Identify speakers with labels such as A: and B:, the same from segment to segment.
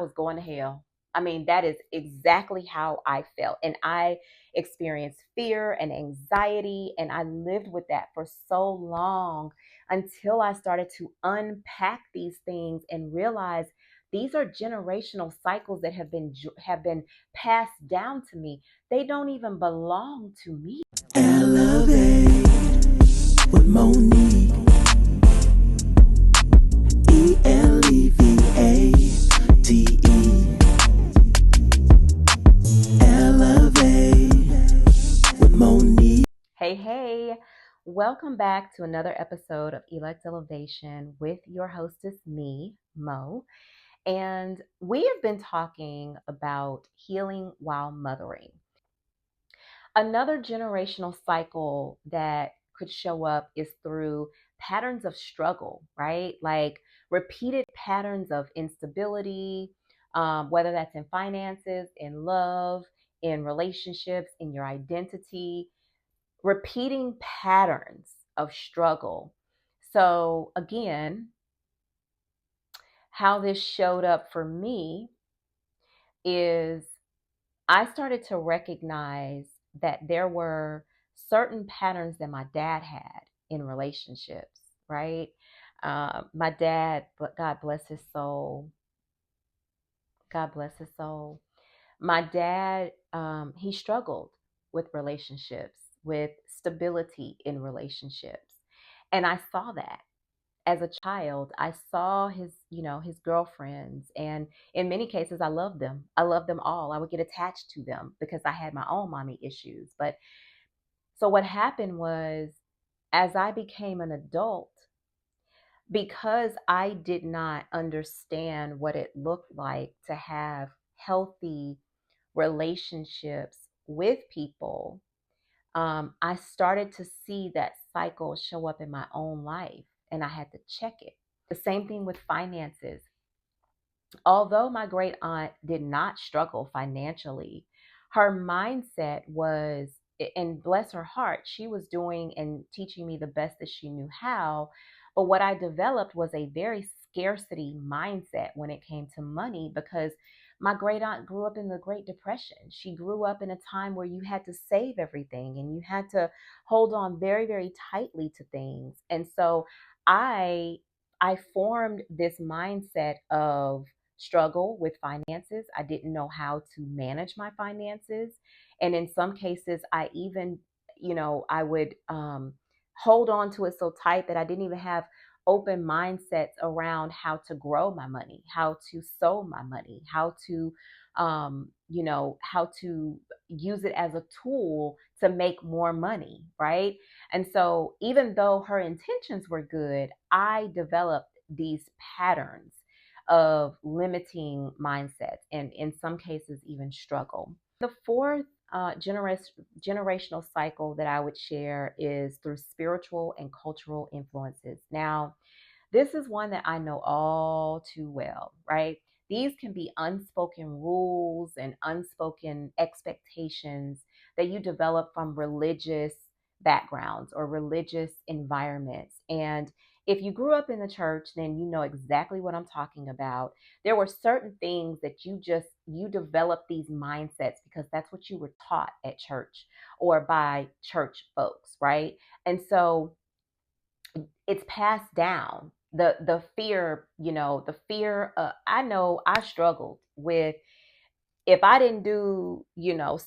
A: was going to hell. I mean, that is exactly how I felt. And I experienced fear and anxiety, and I lived with that for so long until I started to unpack these things and realize these are generational cycles that have been passed down to me. They don't even belong to me.
B: Elevate with Monique. Elevate. Elevate with Monique.
A: Hey, welcome back to another episode of Elect Elevation with your hostess, me, Mo. And we have been talking about healing while mothering. Another generational cycle that could show up is through patterns of struggle, right? Like repeated patterns of instability, whether that's in finances, in love, in relationships, in your identity, repeating patterns of struggle. So, again, how this showed up for me is I started to recognize that there were certain patterns that my dad had in relationships, right? My dad, but God bless his soul. God bless his soul. My dad, he struggled with relationships, with stability in relationships. And I saw that as a child. I saw his girlfriends, and in many cases I loved them. I loved them all. I would get attached to them because I had my own mommy issues. But so what happened was, as I became an adult, because I did not understand what it looked like to have healthy relationships with people, I started to see that cycle show up in my own life, and I had to check it. The same thing with finances. Although my great aunt did not struggle financially, her mindset was, and bless her heart, she was doing and teaching me the best that she knew how. But what I developed was a very scarcity mindset when it came to money, because my great aunt grew up in the Great Depression. She grew up in a time where you had to save everything and you had to hold on very, very tightly to things. And so I I formed this mindset of struggle with finances. I didn't know how to manage my finances. And in some cases, I even, I would hold on to it so tight that I didn't even have open mindsets around how to grow my money, how to sow my money, how to use it as a tool to make more money, right? And so even though her intentions were good, I developed these patterns of limiting mindsets, and in some cases even struggle. The fourth generational cycle that I would share is through spiritual and cultural influences. Now, this is one that I know all too well, right? These can be unspoken rules and unspoken expectations that you develop from religious backgrounds or religious environments. And if you grew up in the church, then you know exactly what I'm talking about. There were certain things that you develop these mindsets because that's what you were taught at church or by church folks, right? And so it's passed down. The fear, I know I struggled with, if I didn't do,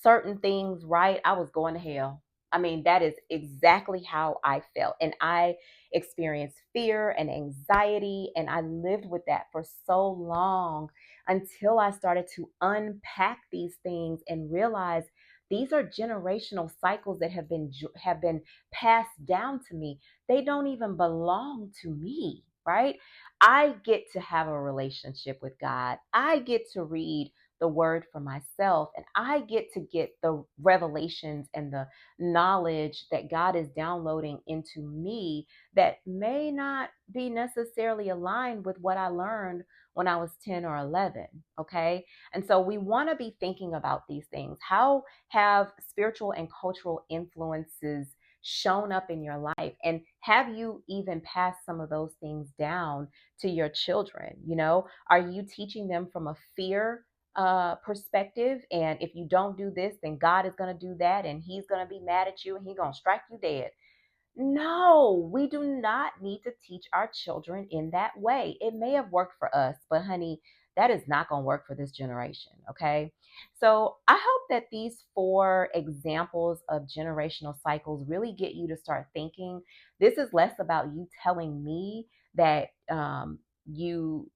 A: certain things right, I was going to hell. I mean, that is exactly how I felt. And I experienced fear and anxiety, and I lived with that for so long until I started to unpack these things and realize these are generational cycles that have been passed down to me. They don't even belong to me, right? I get to have a relationship with God. I get to read the word for myself, and I get to get the revelations and the knowledge that God is downloading into me that may not be necessarily aligned with what I learned when I was 10 or 11. Okay. And so we want to be thinking about these things. How have spiritual and cultural influences shown up in your life? And have you even passed some of those things down to your children? Are you teaching them from a fear perspective? And if you don't do this, then God is going to do that, and he's going to be mad at you, and he's going to strike you dead. No, we do not need to teach our children in that way. It may have worked for us, but honey, that is not going to work for this generation. Okay. So I hope that these 4 examples of generational cycles really get you to start thinking. This is less about you telling me that you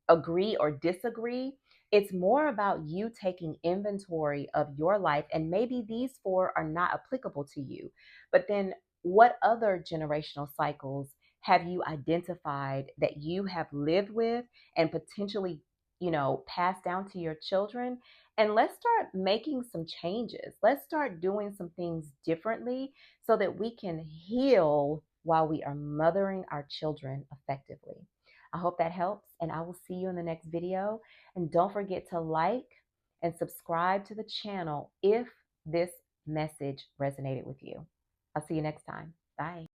A: agree or disagree. It's more about you taking inventory of your life, and maybe these 4 are not applicable to you. But then what other generational cycles have you identified that you have lived with and potentially, passed down to your children? And let's start making some changes. Let's start doing some things differently so that we can heal while we are mothering our children effectively. I hope that helps, and I will see you in the next video. And don't forget to like and subscribe to the channel if this message resonated with you. I'll see you next time. Bye.